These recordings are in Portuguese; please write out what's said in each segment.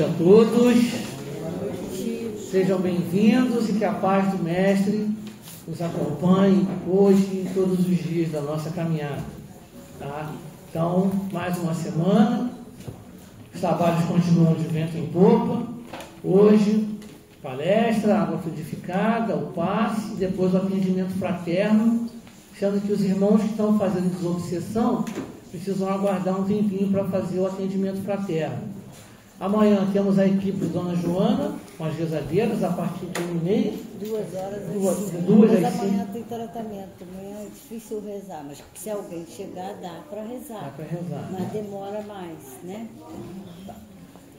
noite a todos. Sejam bem-vindos e que a paz do Mestre nos acompanhe hoje e todos os dias da nossa caminhada. Tá? Então, mais uma semana, os trabalhos continuam de vento em popa. Hoje, palestra, água fluidificada, o passe, depois o atendimento fraterno, sendo que os irmãos que estão fazendo desobsessão precisam aguardar um tempinho para fazer o atendimento fraterno. Amanhã temos a equipe de Dona Joana, com as rezadeiras, a partir de 1h30. 2 horas. Mas amanhã tem tratamento. Amanhã é difícil rezar, mas se alguém chegar, dá para rezar. Dá para rezar. Mas demora mais, né?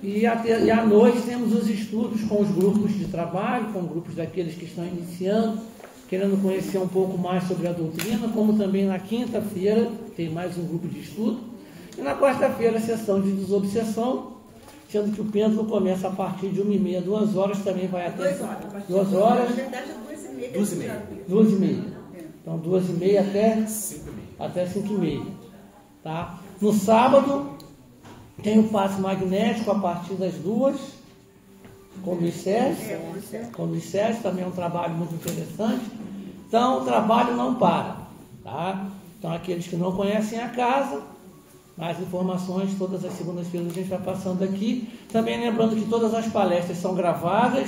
E à noite temos os estudos com os grupos de trabalho, com grupos daqueles que estão iniciando, querendo conhecer um pouco mais sobre a doutrina, como também na quinta-feira tem mais um grupo de estudo. E na quarta-feira, a sessão de desobsessão, sendo que o pêndulo começa a partir de 1h30, 2 horas, também vai até 2 horas. Na verdade, é 2h30. 2h30. Então, 2h30 até 5h30. Tá? No sábado, tem o passe magnético a partir das 2h, com o Luiz Sérgio. Com o Luiz Sérgio, também é um trabalho muito interessante. Então, o trabalho não para. Tá? Então, aqueles que não conhecem a casa, mais informações, todas as segundas-feiras a gente vai passando aqui. Também lembrando que todas as palestras são gravadas.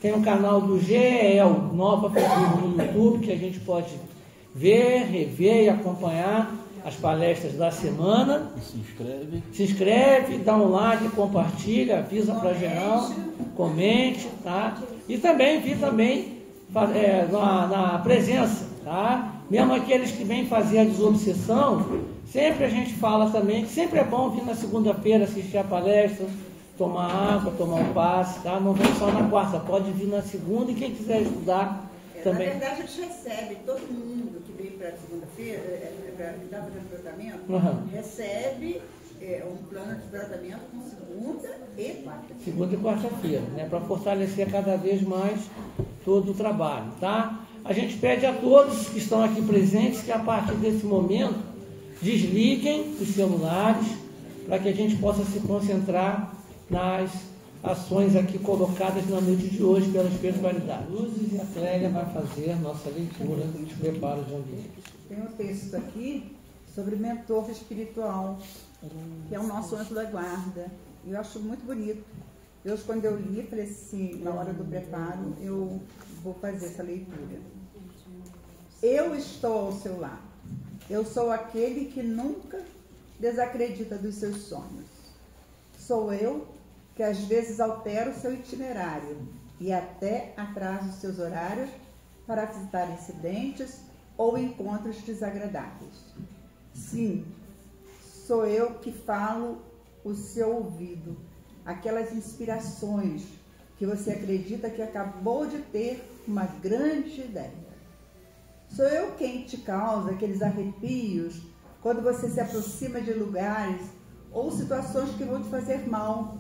Tem o canal do GEL, Nova Futura, no YouTube, que a gente pode ver, rever e acompanhar as palestras da semana. Se inscreve, dá um like, compartilha, avisa para geral, comente, tá? E também vi na presença, tá? Mesmo aqueles que vêm fazer a desobsessão, sempre a gente fala também que sempre é bom vir na segunda-feira assistir a palestra, tomar água, tomar um passe, tá? Não vem só na quarta, pode vir na segunda e quem quiser estudar também. Na verdade, a gente recebe, todo mundo que veio para a segunda-feira, que está fazendo tratamento, recebe um plano de tratamento com segunda e quarta-feira. Segunda e quarta-feira, né? Para fortalecer cada vez mais todo o trabalho, tá? A gente pede a todos que estão aqui presentes que a partir desse momento desliguem os celulares para que a gente possa se concentrar nas ações aqui colocadas na noite de hoje pela espiritualidade. Luzes e a Clélia vai fazer nossa leitura de preparo de ambiente. Tem um texto aqui sobre mentor espiritual, que é o nosso anjo da guarda. Eu acho muito bonito. Hoje, quando eu li, falei assim, na hora do preparo, eu vou fazer essa leitura. Eu estou ao seu lado. Eu sou aquele que nunca desacredita dos seus sonhos. Sou eu que às vezes altero o seu itinerário e até atraso os seus horários para visitar incidentes ou encontros desagradáveis. Sim, sou eu que falo o seu ouvido, aquelas inspirações que você acredita que acabou de ter uma grande ideia. Sou eu quem te causa aqueles arrepios quando você se aproxima de lugares ou situações que vão te fazer mal.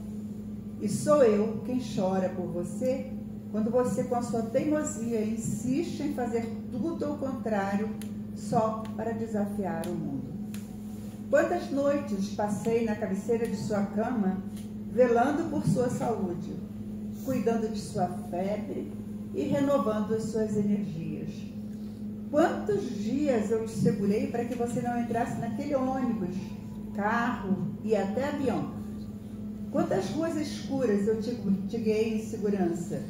E sou eu quem chora por você quando você, com a sua teimosia, insiste em fazer tudo ao contrário só para desafiar o mundo. Quantas noites passei na cabeceira de sua cama velando por sua saúde, cuidando de sua febre e renovando as suas energias. Quantos dias eu te segurei para que você não entrasse naquele ônibus, carro e até avião? Quantas ruas escuras eu te guiei em segurança?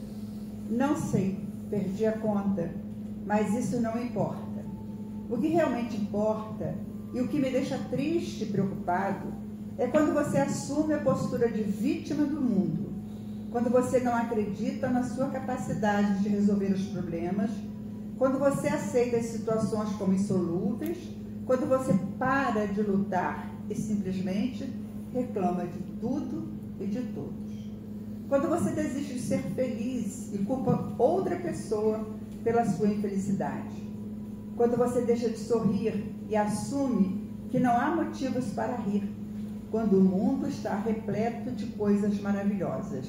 Não sei, perdi a conta, mas isso não importa. O que realmente importa e o que me deixa triste e preocupado é quando você assume a postura de vítima do mundo, quando você não acredita na sua capacidade de resolver os problemas, quando você aceita as situações como insolúveis, quando você para de lutar e simplesmente reclama de tudo e de todos. Quando você desiste de ser feliz e culpa outra pessoa pela sua infelicidade. Quando você deixa de sorrir e assume que não há motivos para rir, quando o mundo está repleto de coisas maravilhosas.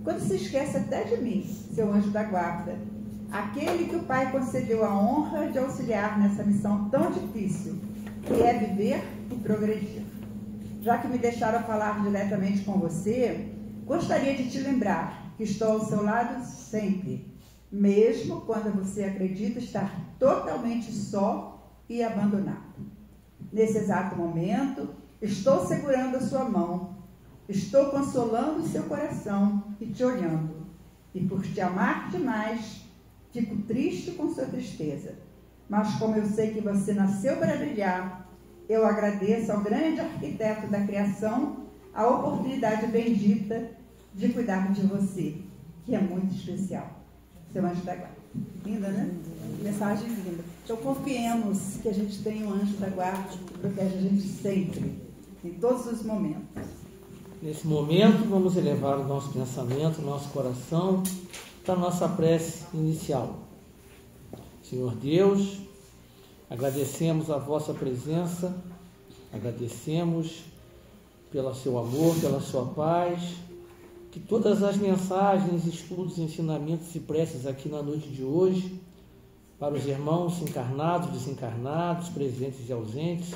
Quando se esquece até de mim, seu anjo da guarda, aquele que o Pai concedeu a honra de auxiliar nessa missão tão difícil, que é viver e progredir. Já que me deixaram falar diretamente com você, Gostaria de te lembrar que estou ao seu lado sempre, mesmo quando você acredita estar totalmente só e abandonado. Nesse exato momento, estou segurando a sua mão, estou consolando o seu coração e te olhando. E por te amar demais, fico triste com sua tristeza. Mas como eu sei que você nasceu para brilhar, eu agradeço ao grande arquiteto da criação a oportunidade bendita de cuidar de você, que é muito especial. Seu anjo da guarda. Linda, né? Mensagem linda. Então confiemos que a gente tem um anjo da guarda que protege a gente sempre, em todos os momentos. Nesse momento, vamos elevar o nosso pensamento, o nosso coração para a nossa prece inicial. Senhor Deus, agradecemos a vossa presença, agradecemos pelo seu amor, pela sua paz, que todas as mensagens, estudos, ensinamentos e preces aqui na noite de hoje, para os irmãos encarnados, desencarnados, presentes e ausentes,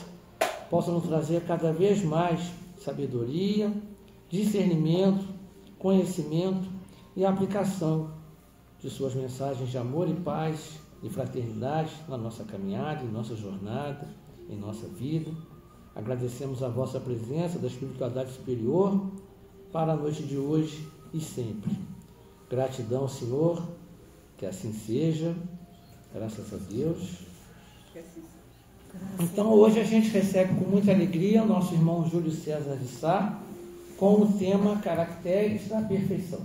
possam nos trazer cada vez mais sabedoria, discernimento, conhecimento e aplicação de suas mensagens de amor e paz e fraternidade na nossa caminhada, em nossa jornada, em nossa vida. Agradecemos a vossa presença da espiritualidade superior para a noite de hoje e sempre. Gratidão, Senhor, que assim seja, graças a Deus. Então, hoje a gente recebe com muita alegria o nosso irmão Júlio César de Sá, com o tema Caracteres da Perfeição.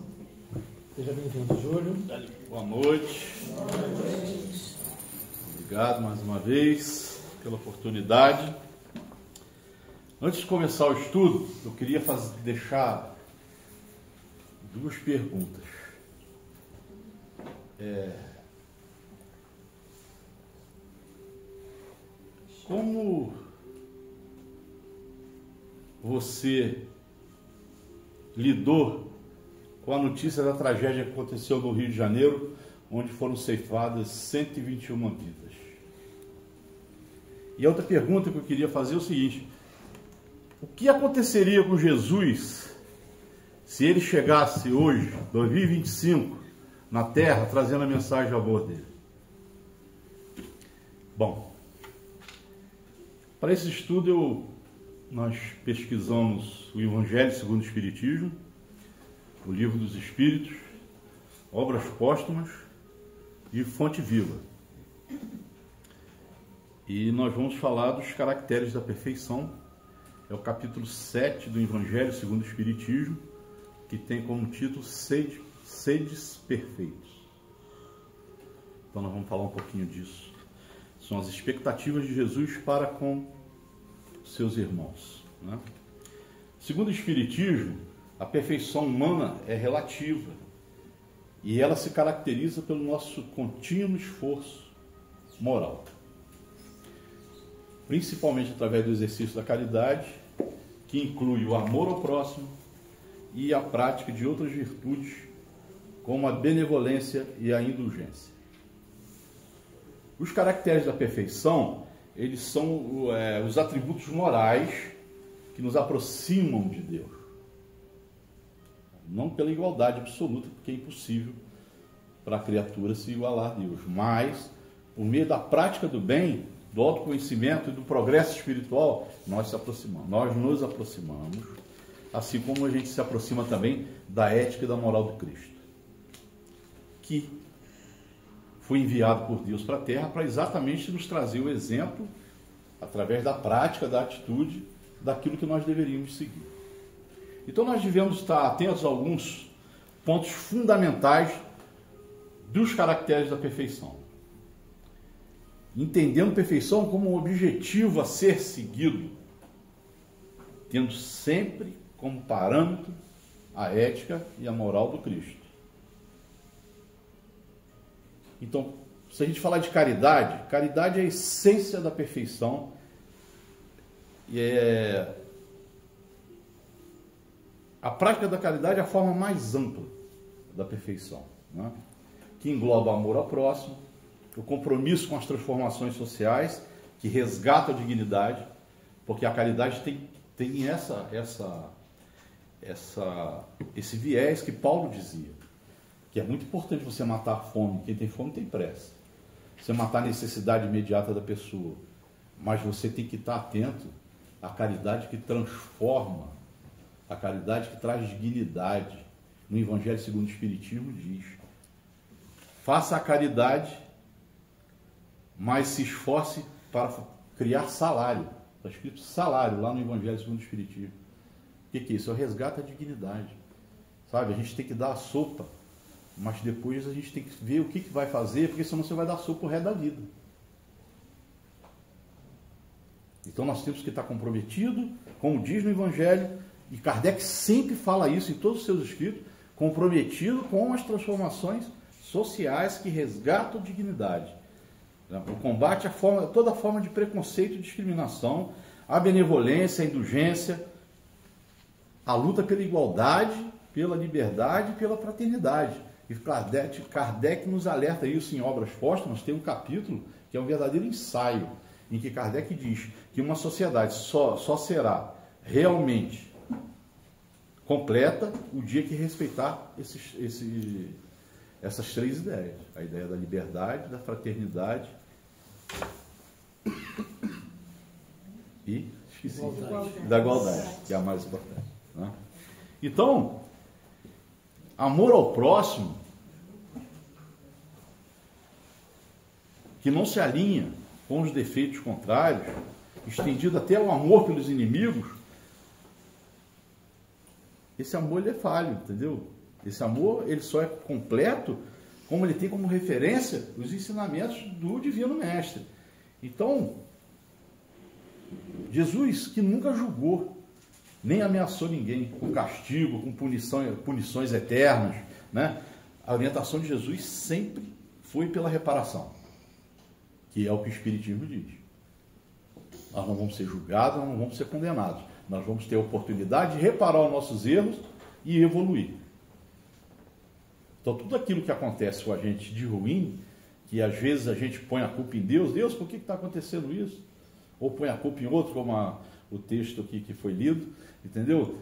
Seja bem-vindo, Júlio. Boa noite. Obrigado mais uma vez pela oportunidade. Antes de começar o estudo, eu queria deixar duas perguntas. Como você lidou com a notícia da tragédia que aconteceu no Rio de Janeiro, onde foram ceifadas 121 vidas? E a outra pergunta que eu queria fazer é o seguinte: o que aconteceria com Jesus se ele chegasse hoje, 2025, na Terra, trazendo a mensagem a favor dele? Bom, para esse estudo nós pesquisamos o Evangelho segundo o Espiritismo, o Livro dos Espíritos, Obras Póstumas e Fonte Viva. E nós vamos falar dos caracteres da perfeição. É o capítulo 7 do Evangelho segundo o Espiritismo, que tem como título Sedes Perfeitos. Então nós vamos falar um pouquinho disso. São as expectativas de Jesus para com seus irmãos, né? Segundo o Espiritismo, a perfeição humana é relativa e ela se caracteriza pelo nosso contínuo esforço moral, principalmente através do exercício da caridade, que inclui o amor ao próximo e a prática de outras virtudes, como a benevolência e a indulgência. Os caracteres da perfeição, eles são os atributos morais que nos aproximam de Deus. Não pela igualdade absoluta, porque é impossível para a criatura se igualar a Deus, mas por meio da prática do bem, do autoconhecimento e do progresso espiritual, nós nos aproximamos, assim como a gente se aproxima também da ética e da moral do Cristo, que foi enviado por Deus para a Terra para exatamente nos trazer o exemplo, através da prática, da atitude, daquilo que nós deveríamos seguir. Então nós devemos estar atentos a alguns pontos fundamentais dos caracteres da perfeição. Entendendo perfeição como um objetivo a ser seguido, tendo sempre como parâmetro a ética e a moral do Cristo. Então, se a gente falar de caridade, caridade é a essência da perfeição e a prática da caridade é a forma mais ampla da perfeição, né? Que engloba o amor ao próximo, o compromisso com as transformações sociais, que resgata a dignidade, porque a caridade tem esse viés que Paulo dizia, que é muito importante você matar a fome. Quem tem fome tem pressa. Você matar a necessidade imediata da pessoa. Mas você tem que estar atento à caridade que transforma, a caridade que traz dignidade. No Evangelho segundo o Espiritismo diz: faça a caridade, mas se esforce para criar salário. Está escrito salário lá no Evangelho segundo o Espiritismo. O que é isso? É o resgate da dignidade. Sabe? A gente tem que dar a sopa, mas depois a gente tem que ver o que vai fazer, porque senão você vai dar sopa o resto da vida. Então nós temos que estar comprometidos, como diz no Evangelho, e Kardec sempre fala isso em todos os seus escritos, comprometido com as transformações sociais que resgatam a dignidade. O combate a toda forma de preconceito e discriminação, a benevolência, a indulgência, a luta pela igualdade, pela liberdade e pela fraternidade. E Kardec nos alerta isso em Obras Póstumas. Tem um capítulo que é um verdadeiro ensaio, em que Kardec diz que uma sociedade só será realmente completa o dia que respeitar essas três ideias. A ideia da liberdade, da fraternidade e da igualdade, que é a mais importante. Né? Então, amor ao próximo, que não se alinha com os defeitos contrários, estendido até o amor pelos inimigos, esse amor ele é falho, entendeu? Esse amor ele só é completo como ele tem como referência os ensinamentos do Divino Mestre. Então, Jesus, que nunca julgou, nem ameaçou ninguém com castigo, com punições eternas, né? A orientação de Jesus sempre foi pela reparação, que é o que o Espiritismo diz. Nós não vamos ser julgados, nós não vamos ser condenados. Nós vamos ter a oportunidade de reparar os nossos erros e evoluir. Então, tudo aquilo que acontece com a gente de ruim, que às vezes a gente põe a culpa em Deus, Deus, por que está acontecendo isso? Ou põe a culpa em outro, como o texto aqui que foi lido, entendeu?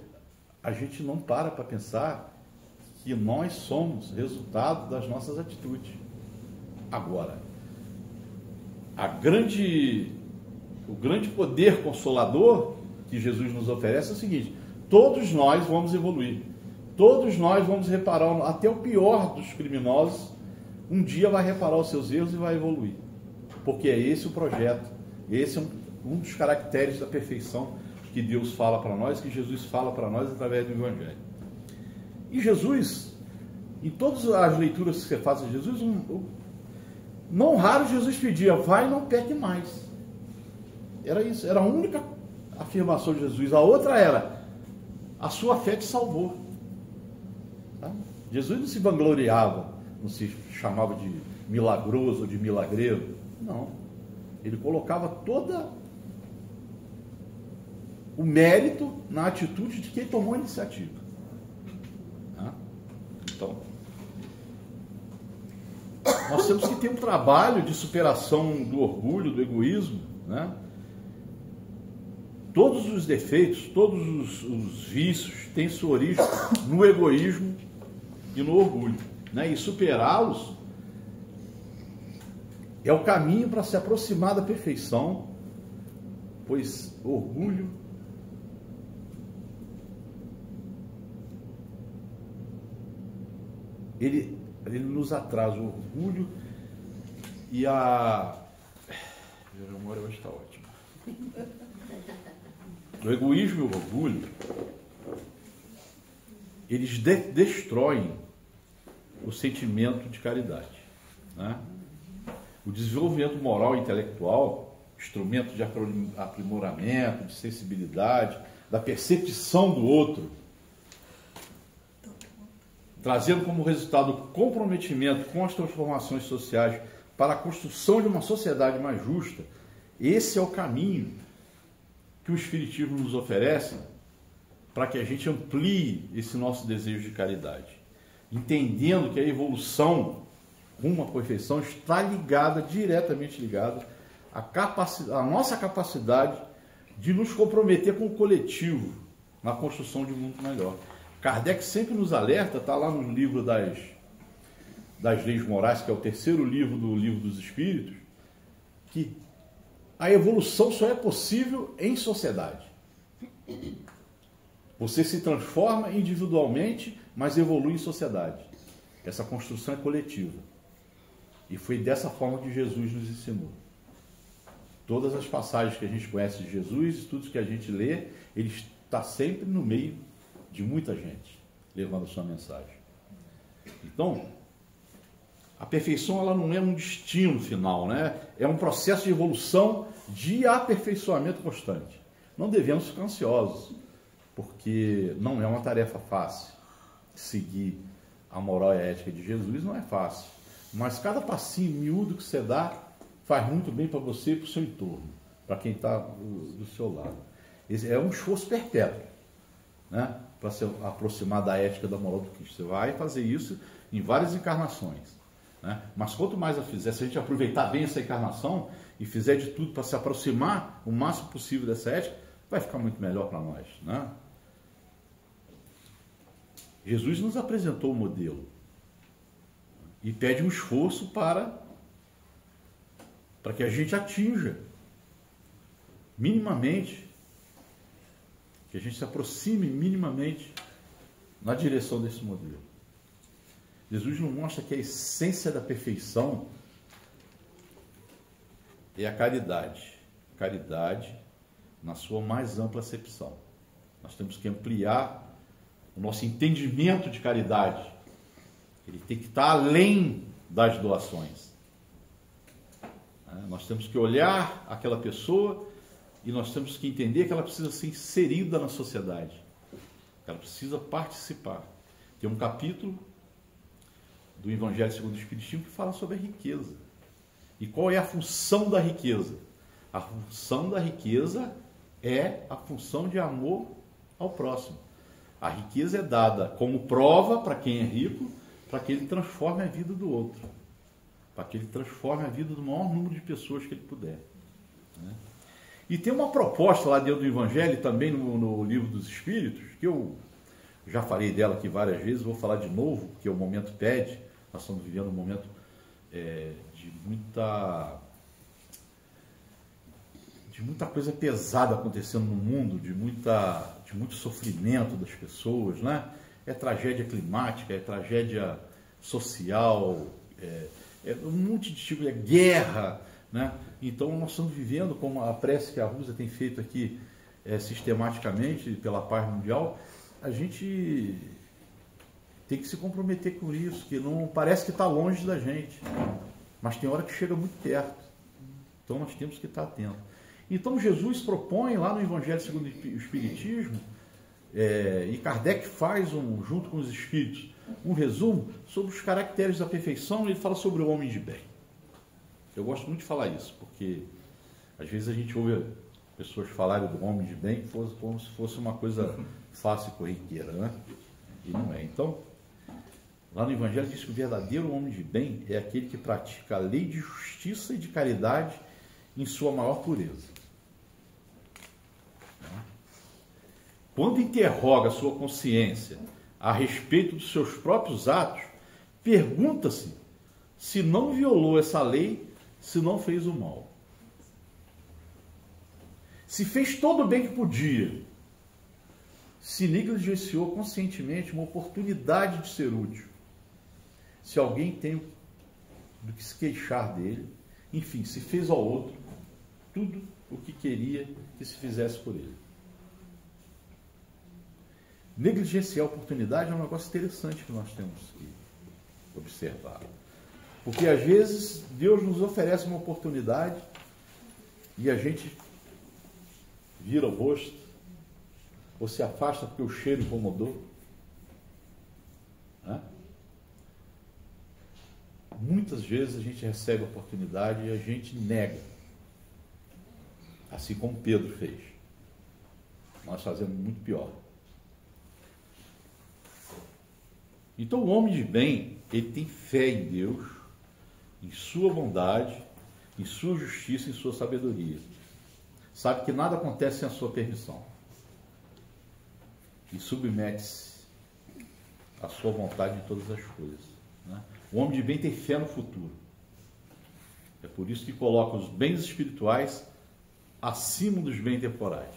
A gente não para pensar que nós somos resultado das nossas atitudes. Agora, o grande poder consolador que Jesus nos oferece é o seguinte: todos nós vamos evoluir, todos nós vamos reparar, até o pior dos criminosos um dia vai reparar os seus erros e vai evoluir, porque é esse o projeto, esse é um dos caracteres da perfeição que Deus fala para nós, que Jesus fala para nós através do Evangelho. E Jesus, em todas as leituras que você faz de Jesus, não raro Jesus pedia: vai, não peque mais. Era isso, era a única afirmação de Jesus. A outra era: a sua fé te salvou. Tá? Jesus não se vangloriava, não se chamava de milagroso ou de milagreiro. Não. Ele colocava todo o mérito na atitude de quem tomou a iniciativa. Tá? Então, nós temos que ter um trabalho de superação do orgulho, do egoísmo, né? Todos os defeitos, todos os vícios têm sua origem no egoísmo e no orgulho, né? E superá-los é o caminho para se aproximar da perfeição, pois o orgulho ele nos atrasa, o orgulho e a memória hoje está ótima. O egoísmo e o orgulho, eles destroem o sentimento de caridade, né? O desenvolvimento moral e intelectual, instrumento de aprimoramento, de sensibilidade, da percepção do outro, trazendo como resultado o comprometimento com as transformações sociais para a construção de uma sociedade mais justa. Esse é o caminho que o Espiritismo nos oferece para que a gente amplie esse nosso desejo de caridade, entendendo que a evolução rumo à perfeição está diretamente ligada à nossa capacidade de nos comprometer com o coletivo, na construção de um mundo melhor. Kardec sempre nos alerta, está lá no livro das Leis Morais, que é o terceiro livro do Livro dos Espíritos, que a evolução só é possível em sociedade. Você se transforma individualmente, mas evolui em sociedade. Essa construção é coletiva. E foi dessa forma que Jesus nos ensinou. Todas as passagens que a gente conhece de Jesus, tudo que a gente lê, ele está sempre no meio de muita gente, levando a sua mensagem. Então, a perfeição ela não é um destino final, né? É um processo de evolução, de aperfeiçoamento constante. Não devemos ficar ansiosos, porque não é uma tarefa fácil. Seguir a moral e a ética de Jesus não é fácil. Mas cada passinho miúdo que você dá faz muito bem para você e para o seu entorno, para quem está do seu lado. Esse é um esforço perpétuo, né? Para se aproximar da ética da moral do Cristo. Você vai fazer isso em várias encarnações, né? Mas quanto mais eu fizer, se a gente aproveitar bem essa encarnação e fizer de tudo para se aproximar o máximo possível dessa ética, vai ficar muito melhor para nós, né? Jesus nos apresentou o modelo e pede um esforço para que a gente atinja minimamente, que a gente se aproxime minimamente na direção desse modelo. Jesus nos mostra que a essência da perfeição é a caridade. Caridade na sua mais ampla acepção. Nós temos que ampliar o nosso entendimento de caridade. Ele tem que estar além das doações. Nós temos que olhar aquela pessoa e nós temos que entender que ela precisa ser inserida na sociedade. Ela precisa participar. Tem um capítulo do Evangelho segundo o Espiritismo que fala sobre a riqueza. E qual é a função da riqueza? A função da riqueza é a função de amor ao próximo. A riqueza é dada como prova para quem é rico, para que ele transforme a vida do outro, para que ele transforme a vida do maior número de pessoas que ele puder, né? E tem uma proposta lá dentro do Evangelho, também no Livro dos Espíritos, que eu já falei dela aqui várias vezes, vou falar de novo, porque o momento pede. Nós estamos vivendo um momento de muita coisa pesada acontecendo no mundo, de muito sofrimento das pessoas, né? É tragédia climática, é tragédia social, é um monte de tipo, é guerra, né? Então nós estamos vivendo, como a prece que a Rússia tem feito aqui sistematicamente pela paz mundial, a gente tem que se comprometer com isso, que não parece que está longe da gente, mas tem hora que chega muito perto. Então nós temos que estar atentos. Então Jesus propõe lá no Evangelho segundo o Espiritismo, e Kardec faz, junto com os Espíritos, um resumo sobre os caracteres da perfeição, e ele fala sobre o homem de bem. Eu gosto muito de falar isso, porque às vezes a gente ouve pessoas falarem do homem de bem como se fosse uma coisa fácil e corriqueira, né? E não é. Então, lá no Evangelho diz que o verdadeiro homem de bem é aquele que pratica a lei de justiça e de caridade em sua maior pureza. Quando interroga a sua consciência a respeito dos seus próprios atos, pergunta-se se não violou essa lei, se não fez o mal. Se fez todo o bem que podia, se negligenciou conscientemente uma oportunidade de ser útil, se alguém tem do que se queixar dele, enfim, se fez ao outro tudo o que queria que se fizesse por ele. Negligenciar a oportunidade é um negócio interessante que nós temos que observar. Porque às vezes Deus nos oferece uma oportunidade e a gente vira o rosto ou se afasta porque o cheiro incomodou. Muitas vezes a gente recebe a oportunidade e a gente nega. Assim como Pedro fez. Nós fazemos muito pior. Então o homem de bem, ele tem fé em Deus, em sua bondade, em sua justiça, em sua sabedoria. Sabe que nada acontece sem a sua permissão. e submete-se à sua vontade em todas as coisas. Né? O homem de bem tem fé no futuro. É por isso que coloca os bens espirituais acima dos bens temporais.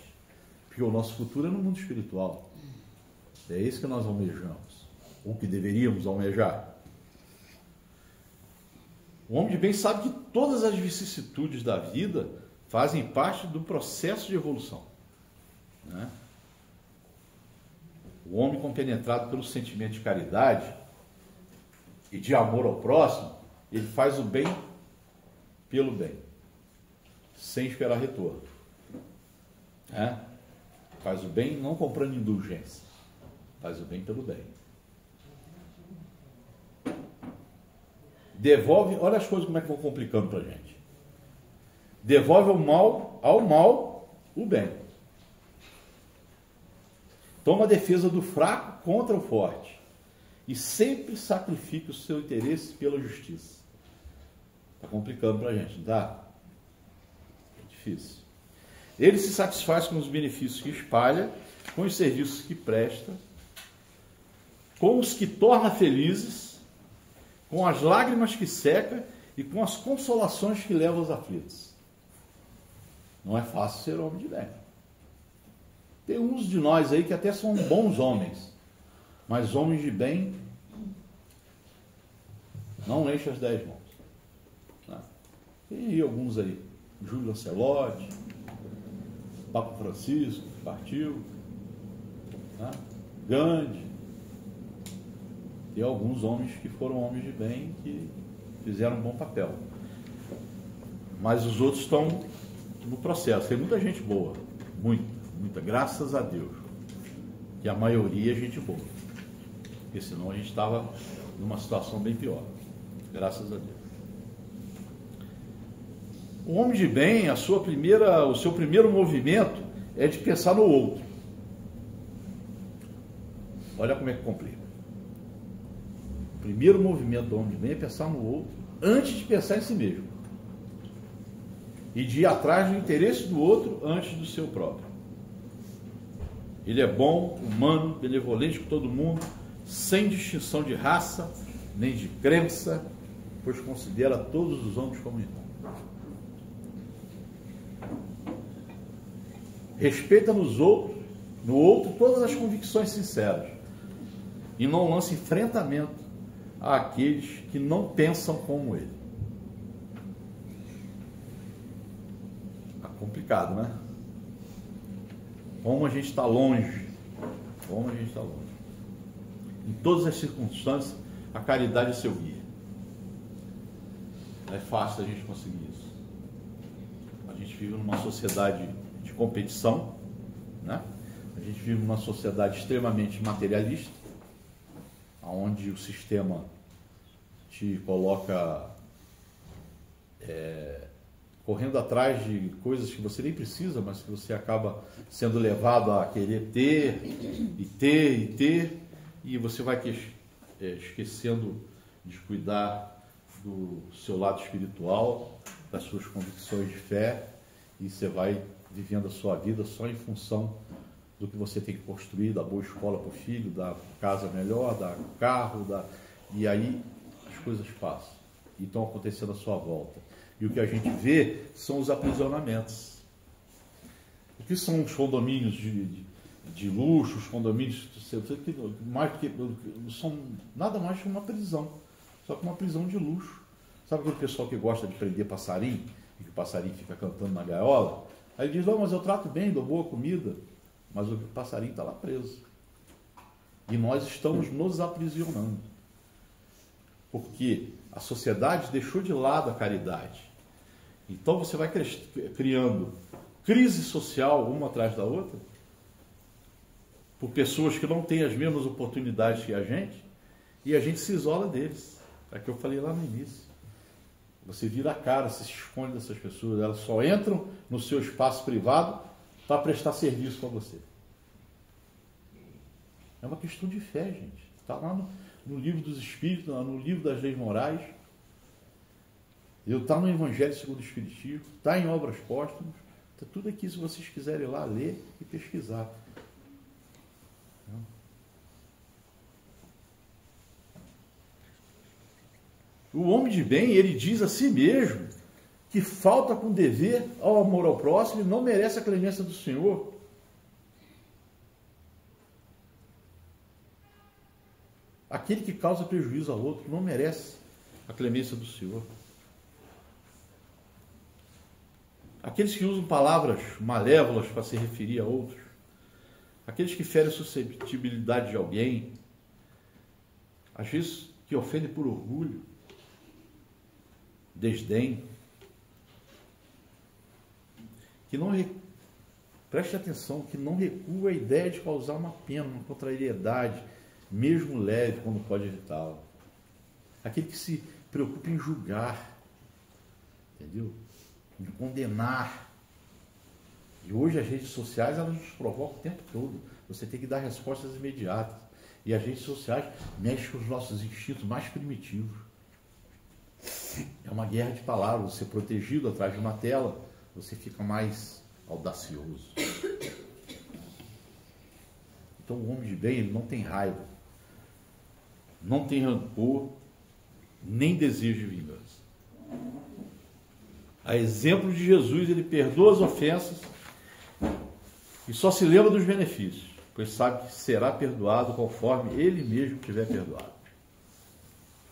Porque o nosso futuro é no mundo espiritual. É isso que nós almejamos, ou que deveríamos almejar. O homem de bem sabe que todas as vicissitudes da vida fazem parte do processo de evolução. Né? O homem compenetrado pelo sentimento de caridade e de amor ao próximo, ele faz o bem pelo bem, sem esperar retorno. Né? Faz o bem não comprando indulgência, faz o bem pelo bem. Devolve, olha as coisas como é que vão complicando para a gente. Devolve ao mal o bem. Toma a defesa do fraco contra o forte. E sempre sacrifica o seu interesse pela justiça. Está complicando para a gente, não está? É difícil. Ele se satisfaz com os benefícios que espalha, com os serviços que presta, com os que torna felizes, com as lágrimas que seca e com as consolações que leva aos aflitos. Não é fácil ser homem de bem. Tem uns de nós aí que até são bons homens, mas homens de bem não enchem as 10 mãos. Né? Tem alguns aí, Júlio Lancelotti, Papa Francisco, partiu, né? Gandhi, e alguns homens que foram homens de bem que fizeram um bom papel. Mas os outros estão no processo. Tem muita gente boa, muita, graças a Deus. Que a maioria é gente boa. Porque senão a gente estava numa situação bem pior. Graças a Deus. O homem de bem, o seu primeiro movimento é de pensar no outro. Olha como é que complica. O primeiro movimento do homem de bem é pensar no outro antes de pensar em si mesmo. E de ir atrás do interesse do outro antes do seu próprio. Ele é bom, humano, benevolente com todo mundo, sem distinção de raça, nem de crença, pois considera todos os homens como irmãos. Respeita no outro todas as convicções sinceras e não lança enfrentamento àqueles que não pensam como ele. Tá complicado, né? Como a gente está longe. Como a gente está longe. Em todas as circunstâncias, a caridade é seu guia. Não é fácil a gente conseguir isso. A gente vive numa sociedade de competição, né? A gente vive numa sociedade extremamente materialista, onde o sistema te coloca correndo atrás de coisas que você nem precisa, mas que você acaba sendo levado a querer ter, e você vai esquecendo de cuidar do seu lado espiritual, das suas convicções de fé, e você vai vivendo a sua vida só em função do que você tem que construir, da boa escola para o filho, da casa melhor, da carro, e aí as coisas passam e estão acontecendo à sua volta. E o que a gente vê são os aprisionamentos. O que são os condomínios de luxo, os condomínios que são nada mais que uma prisão, só que uma prisão de luxo. Sabe aquele pessoal que gosta de prender passarinho, e que o passarinho fica cantando na gaiola? Aí diz, não, mas eu trato bem, dou boa comida, mas o passarinho está lá preso. E nós estamos nos aprisionando. Porque a sociedade deixou de lado a caridade. Então você vai criando crise social uma atrás da outra, por pessoas que não têm as mesmas oportunidades que a gente, e a gente se isola deles. É o que eu falei lá no início. Você vira a cara, se esconde dessas pessoas, elas só entram no seu espaço privado para prestar serviço para você. É uma questão de fé, gente. Está lá no livro dos Espíritos, no livro das leis morais. Está no Evangelho segundo o Espiritismo, está em Obras Póstumas, está tudo aqui se vocês quiserem ir lá ler e pesquisar. O homem de bem, ele diz a si mesmo que falta com dever ao amor ao próximo e não merece a clemência do Senhor. Aquele que causa prejuízo ao outro não merece a clemência do Senhor. Aqueles que usam palavras malévolas para se referir a outros, aqueles que ferem a suscetibilidade de alguém, às vezes que ofendem por orgulho, desdém, que não preste atenção, que não recua a ideia de causar uma pena, uma contrariedade, mesmo leve, quando pode evitá-la. Aquele que se preocupa em julgar, entendeu? Em condenar. E hoje as redes sociais, elas nos provocam o tempo todo. Você tem que dar respostas imediatas. E as redes sociais mexem com os nossos instintos mais primitivos. É uma guerra de palavras. Você protegido atrás de uma tela, você fica mais audacioso. Então o homem de bem, ele não tem raiva, não tem rancor, nem desejo de vingança. A exemplo de Jesus, ele perdoa as ofensas e só se lembra dos benefícios, pois sabe que será perdoado conforme ele mesmo tiver perdoado.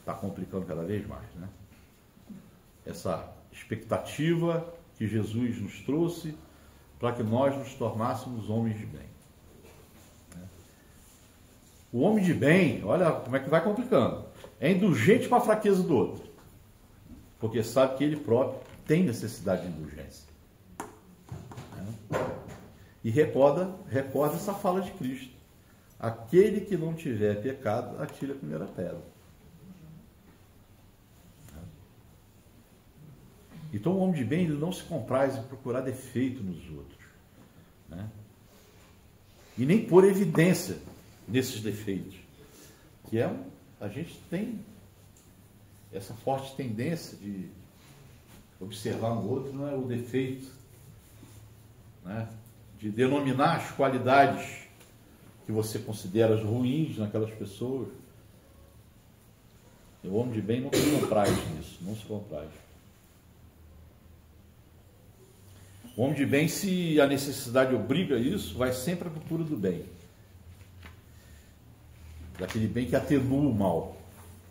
Está complicando cada vez mais, né? Essa expectativa que Jesus nos trouxe para que nós nos tornássemos homens de bem. O homem de bem, olha como é que vai complicando, é indulgente com a fraqueza do outro, porque sabe que ele próprio tem necessidade de indulgência. E recorda essa fala de Cristo: aquele que não tiver pecado, atire a primeira pedra. Então o homem de bem, ele não se compraz em procurar defeito nos outros, né? E nem pôr evidência nesses defeitos, que a gente tem essa forte tendência de observar no outro, não é o defeito, né? De denominar as qualidades que você considera ruins naquelas pessoas. E o homem de bem não se compraz nisso, não se compraz. O homem de bem, se a necessidade obriga isso, vai sempre à procura do bem, daquele bem que atenua o mal,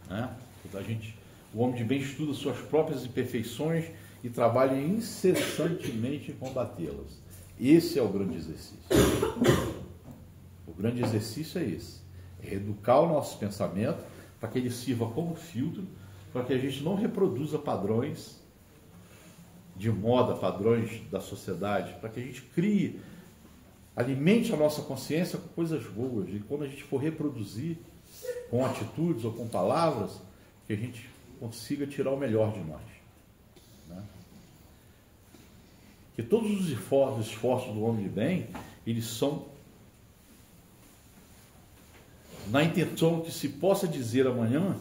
né? Então, o homem de bem estuda suas próprias imperfeições e trabalha incessantemente em combatê-las. Esse é o grande exercício. O grande exercício é esse: é educar o nosso pensamento para que ele sirva como filtro, para que a gente não reproduza padrões de moda, padrões da sociedade, para que a gente alimente a nossa consciência com coisas boas, e quando a gente for reproduzir com atitudes ou com palavras, que a gente consiga tirar o melhor de nós, né? Que todos os esforços do homem de bem, eles são na intenção que se possa dizer amanhã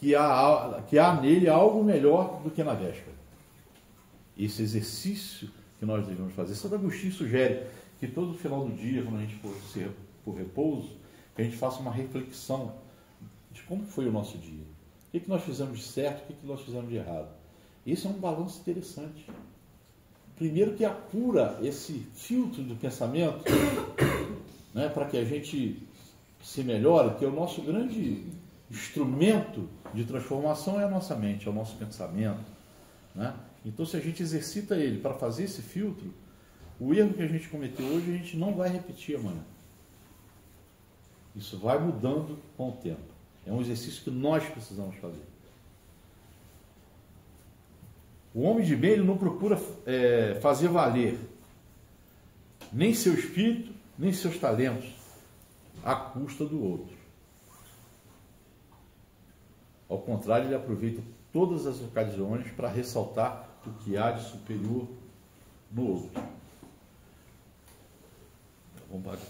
que há nele algo melhor do que na véspera. Esse exercício que nós devemos fazer. Santo Agostinho sugere que todo final do dia, quando a gente for por repouso, que a gente faça uma reflexão de como foi o nosso dia. O que nós fizemos de certo, o que nós fizemos de errado. Esse é um balanço interessante. Primeiro, que apura esse filtro do pensamento, né, para que a gente se melhore, porque o nosso grande instrumento de transformação é a nossa mente, é o nosso pensamento, né? Então, se a gente exercita ele para fazer esse filtro, o erro que a gente cometeu hoje, a gente não vai repetir amanhã. Isso vai mudando com o tempo. É um exercício que nós precisamos fazer. O homem de bem, ele não procura fazer valer nem seu espírito, nem seus talentos, à custa do outro. Ao contrário, ele aproveita todas as ocasiões para ressaltar o que há de superior no outro.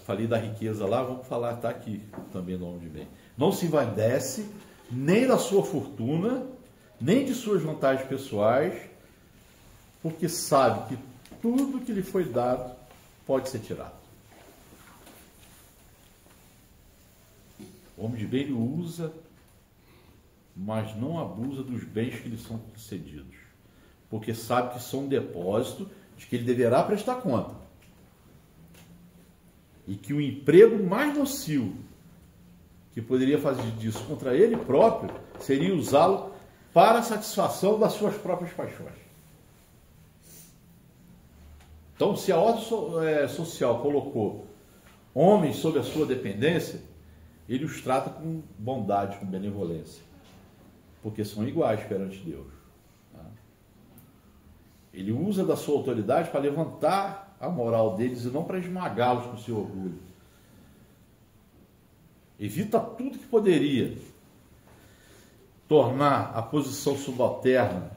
Falei da riqueza lá, vamos falar, está aqui também no homem de bem. Não se envaidece nem da sua fortuna, nem de suas vantagens pessoais, porque sabe que tudo que lhe foi dado pode ser tirado. O homem de bem, ele usa mas não abusa dos bens que lhe são concedidos, porque sabe que são um depósito de que ele deverá prestar conta. E que o emprego mais nocivo que poderia fazer disso contra ele próprio seria usá-lo para a satisfação das suas próprias paixões. Então, se a ordem social colocou homens sob a sua dependência, ele os trata com bondade, com benevolência, porque são iguais perante Deus. Tá? Ele usa da sua autoridade para levantar a moral deles e não para esmagá-los com seu orgulho. Evita tudo que poderia tornar a posição subalterna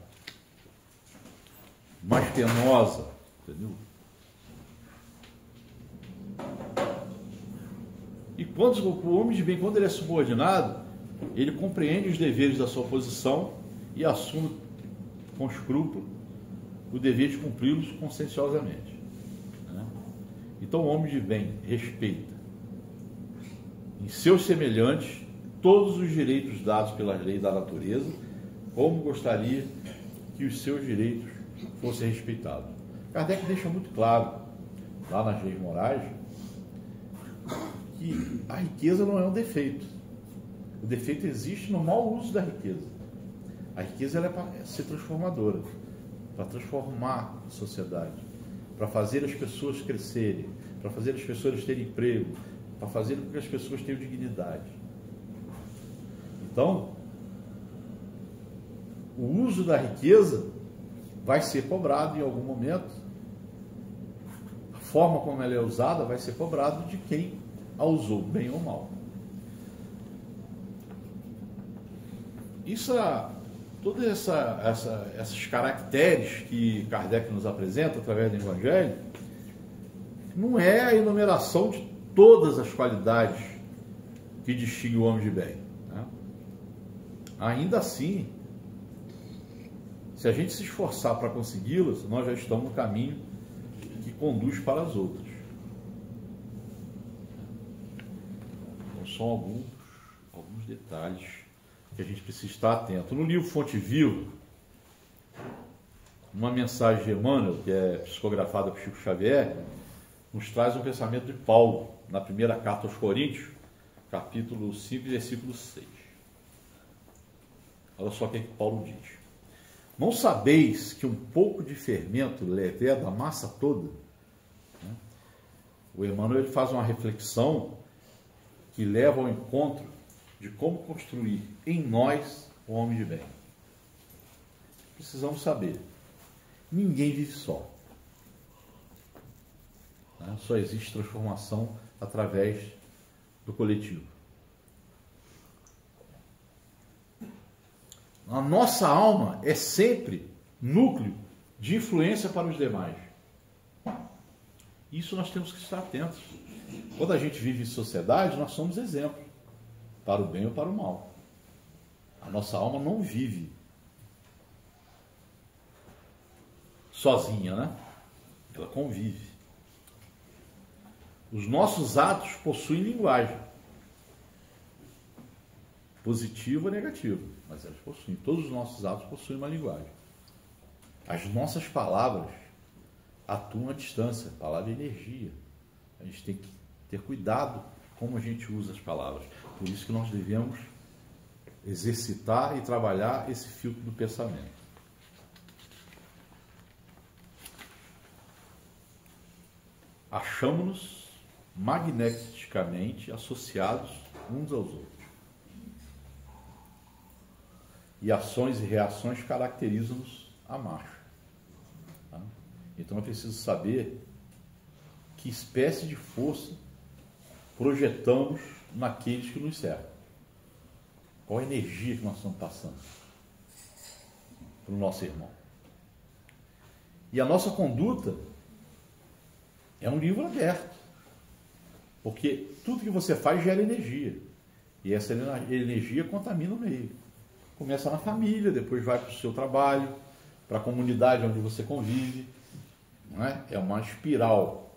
mais penosa, entendeu? E quando o homem de bem, quando ele é subordinado, ele compreende os deveres da sua posição e assume com escrúpulo o dever de cumpri-los conscienciosamente. Né? Então o homem de bem respeita em seus semelhantes todos os direitos dados pelas leis da natureza, como gostaria que os seus direitos fossem respeitados. Kardec deixa muito claro, lá nas leis morais, que a riqueza não é um defeito. O defeito existe no mau uso da riqueza. A riqueza ela é para ser transformadora, para transformar a sociedade, para fazer as pessoas crescerem, para fazer as pessoas terem emprego, para fazer com que as pessoas tenham dignidade. Então, o uso da riqueza vai ser cobrado em algum momento. A forma como ela é usada vai ser cobrado de quem a usou, bem ou mal. Todos esses caracteres que Kardec nos apresenta através do Evangelho, não é a enumeração de todas as qualidades que distingue o homem de bem. Né? Ainda assim, se a gente se esforçar para consegui-las, nós já estamos no caminho que conduz para as outras. Então, são alguns detalhes que a gente precisa estar atento. No livro Fonte Viva, uma mensagem de Emmanuel, que é psicografada por Chico Xavier, nos traz um pensamento de Paulo, na primeira carta aos Coríntios, capítulo 5, versículo 6. Olha só o que Paulo diz. Não sabeis que um pouco de fermento leveda a massa toda? O Emmanuel faz uma reflexão que leva ao encontro de como construir em nós o homem de bem. Precisamos saber, ninguém vive só. Só existe transformação através do coletivo. A nossa alma é sempre núcleo de influência para os demais. Isso nós temos que estar atentos. Quando a gente vive em sociedade, nós somos exemplos, para o bem ou para o mal. A nossa alma não vive sozinha, né? Ela convive. Os nossos atos possuem linguagem, positiva ou negativa, mas elas possuem. Todos os nossos atos possuem uma linguagem. As nossas palavras atuam à distância. A palavra é energia. A gente tem que ter cuidado como a gente usa as palavras. Por isso que nós devemos exercitar e trabalhar esse filtro do pensamento. Achamos-nos magneticamente associados uns aos outros. E ações e reações caracterizam-nos a marcha. Tá? Então é preciso saber que espécie de força projetamos naqueles que nos cercam. Qual a energia que nós estamos passando para o nosso irmão. E a nossa conduta é um livro aberto. Porque tudo que você faz gera energia. E essa energia contamina o meio. Começa na família, depois vai para o seu trabalho, para a comunidade onde você convive. Não é? É uma espiral,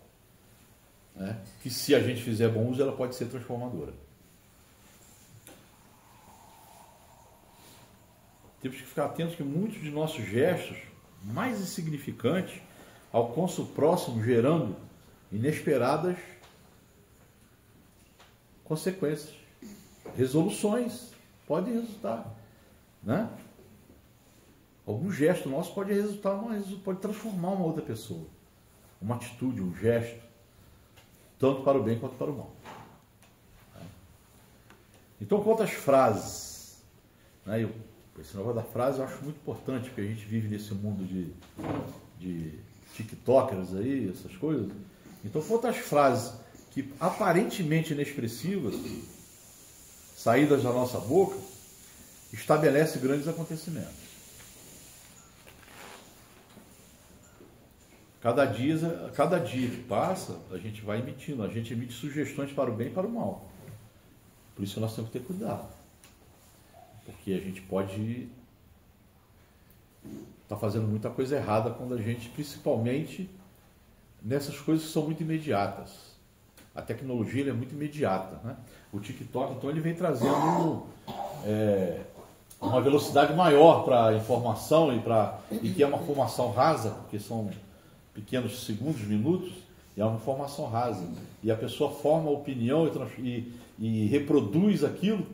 né? Que se a gente fizer bom uso, ela pode ser transformadora. temos que ficar atentos que muitos de nossos gestos, mais insignificantes, alcançam o próximo, gerando inesperadas consequências. Resoluções podem resultar, né? Algum gesto nosso pode resultar, pode transformar uma outra pessoa. Uma atitude, um gesto, tanto para o bem quanto para o mal. Então, quanto às frases, né? Esse negócio da frase eu acho muito importante, porque a gente vive nesse mundo de tiktokers aí, essas coisas. Então, quanto às frases que aparentemente inexpressivas, saídas da nossa boca, estabelece grandes acontecimentos. Cada dia que passa, a gente vai emitindo, a gente emite sugestões para o bem e para o mal. Por isso nós temos que ter cuidado. Porque a gente pode estar fazendo muita coisa errada quando a gente, principalmente nessas coisas que são muito imediatas. A tecnologia é muito imediata, né? O TikTok, então, ele vem trazendo uma velocidade maior para a informação e que é uma informação rasa, porque são pequenos segundos, minutos, e é uma informação rasa. E a pessoa forma a opinião e reproduz aquilo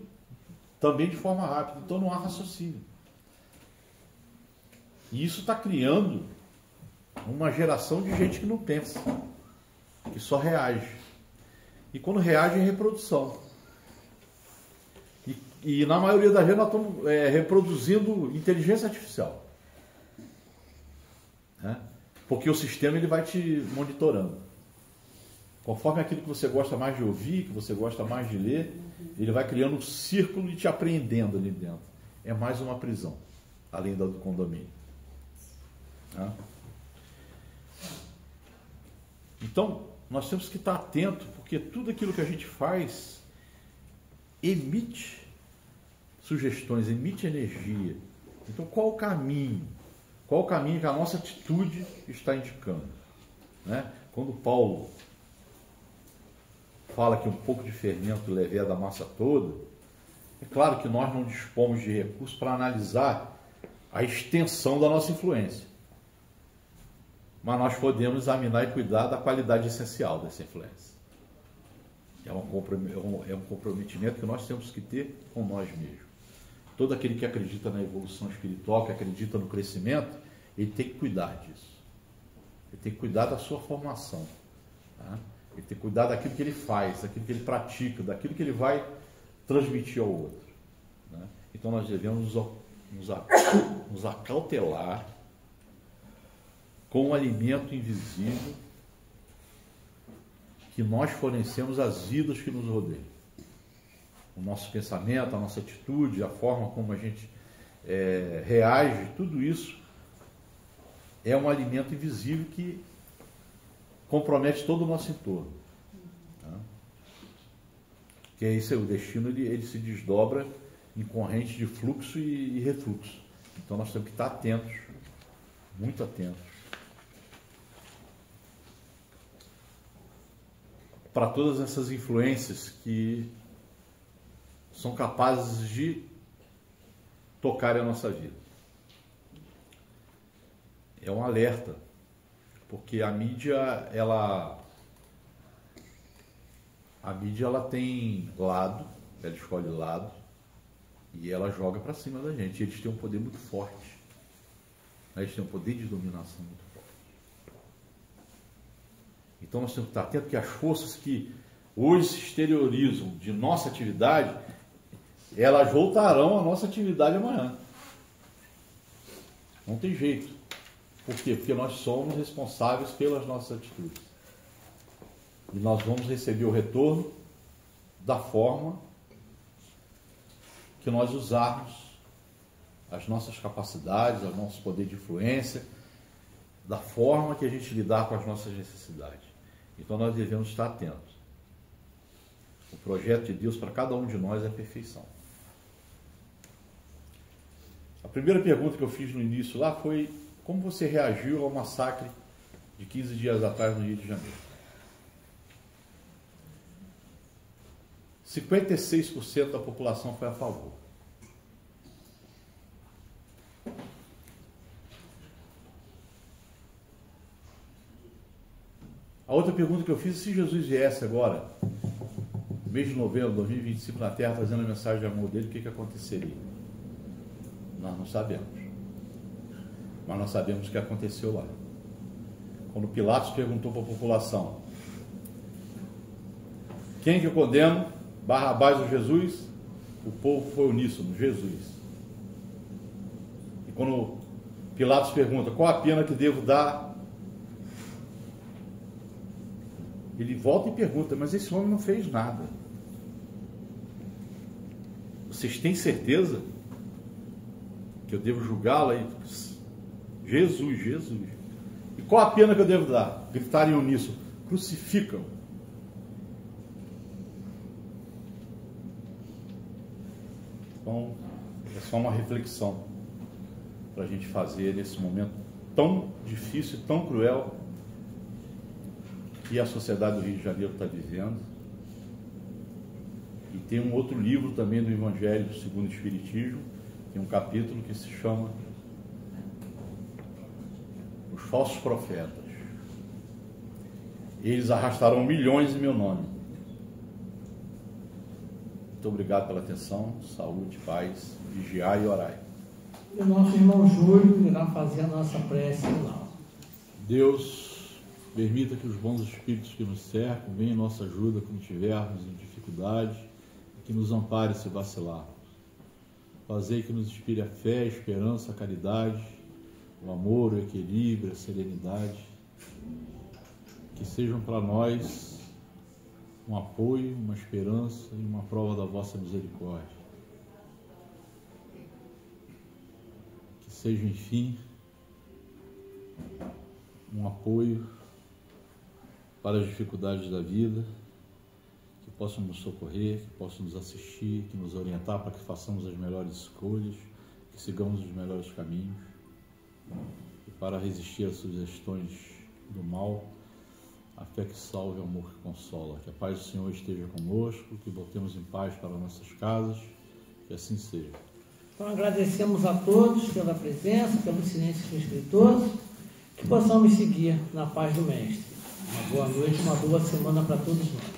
também de forma rápida. Então não há raciocínio. E isso está criando uma geração de gente que não pensa, que só reage. E quando reage é reprodução. E na maioria das vezes nós estamos reproduzindo inteligência artificial. Né? Porque o sistema ele vai te monitorando. Conforme aquilo que você gosta mais de ouvir, que você gosta mais de ler, ele vai criando um círculo e te apreendendo ali dentro. É mais uma prisão, além do condomínio. Né? Então, nós temos que estar atentos, porque tudo aquilo que a gente faz emite sugestões, emite energia. Então, qual o caminho? Qual o caminho que a nossa atitude está indicando? Né? Quando Paulo fala que um pouco de fermento leveda a massa toda, é claro que nós não dispomos de recursos para analisar a extensão da nossa influência. Mas nós podemos examinar e cuidar da qualidade essencial dessa influência. É um comprometimento que nós temos que ter com nós mesmos. Todo aquele que acredita na evolução espiritual, que acredita no crescimento, ele tem que cuidar disso. Ele tem que cuidar da sua formação. Tá? Ele tem que cuidar daquilo que ele faz, daquilo que ele pratica, daquilo que ele vai transmitir ao outro. Né? Então nós devemos nos acautelar com um alimento invisível que nós fornecemos às vidas que nos rodeiam. O nosso pensamento, a nossa atitude, a forma como a gente reage, tudo isso é um alimento invisível que compromete todo o nosso entorno. Tá? Que é isso, o destino ele se desdobra em corrente de fluxo e refluxo. Então nós temos que estar atentos, muito atentos, para todas essas influências que são capazes de tocar a nossa vida. É um alerta, porque a mídia ela tem lado, ela escolhe lado e ela joga para cima da gente. Eles têm um poder muito forte, eles têm um poder de dominação muito forte. Então nós temos que estar atentos que as forças que hoje se exteriorizam de nossa atividade, elas voltarão à nossa atividade amanhã. Não tem jeito. Por quê? Porque nós somos responsáveis pelas nossas atitudes. E nós vamos receber o retorno da forma que nós usarmos as nossas capacidades, o nosso poder de influência, da forma que a gente lidar com as nossas necessidades. Então nós devemos estar atentos. O projeto de Deus para cada um de nós é a perfeição. A primeira pergunta que eu fiz no início lá foi: como você reagiu ao massacre de 15 dias atrás no Rio de Janeiro? 56% da população foi a favor. A outra pergunta que eu fiz, se Jesus viesse agora, mês de novembro de 2025, na Terra, trazendo a mensagem de amor dele, o que aconteceria? Nós não sabemos. Mas nós sabemos o que aconteceu lá. Quando Pilatos perguntou para a população: quem que eu condeno? Barrabás ou Jesus? O povo foi uníssono, Jesus. E quando Pilatos pergunta: qual a pena que devo dar? Ele volta e pergunta: mas esse homem não fez nada. Vocês têm certeza que eu devo julgá-lo? Jesus, Jesus. E qual a pena que eu devo dar? Gritariam nisso: crucificam. Então, é só uma reflexão para a gente fazer nesse momento tão difícil, tão cruel que a sociedade do Rio de Janeiro está vivendo. E tem um outro livro também do Evangelho segundo o Espiritismo, tem um capítulo que se chama Os Falsos Profetas. Eles arrastarão milhões em meu nome. Muito obrigado pela atenção, saúde, paz, vigiai e orai. E o nosso irmão Júlio irá fazer a nossa prece final. Deus, permita que os bons espíritos que nos cercam venham em nossa ajuda quando tivermos em dificuldade, e que nos ampare se vacilarmos. Fazei que nos inspire a fé, a esperança, a caridade, o amor, o equilíbrio, a serenidade, que sejam para nós um apoio, uma esperança e uma prova da vossa misericórdia. Que seja, enfim, um apoio para as dificuldades da vida, que possam nos socorrer, que possam nos assistir, que nos orientar para que façamos as melhores escolhas, que sigamos os melhores caminhos, e para resistir às sugestões do mal, a fé que salve, o amor que consola. Que a paz do Senhor esteja conosco, que voltemos em paz para nossas casas, que assim seja. Então agradecemos a todos pela presença, pelo silêncio respeitoso, que possamos seguir na paz do Mestre. Uma boa noite, uma boa semana para todos nós.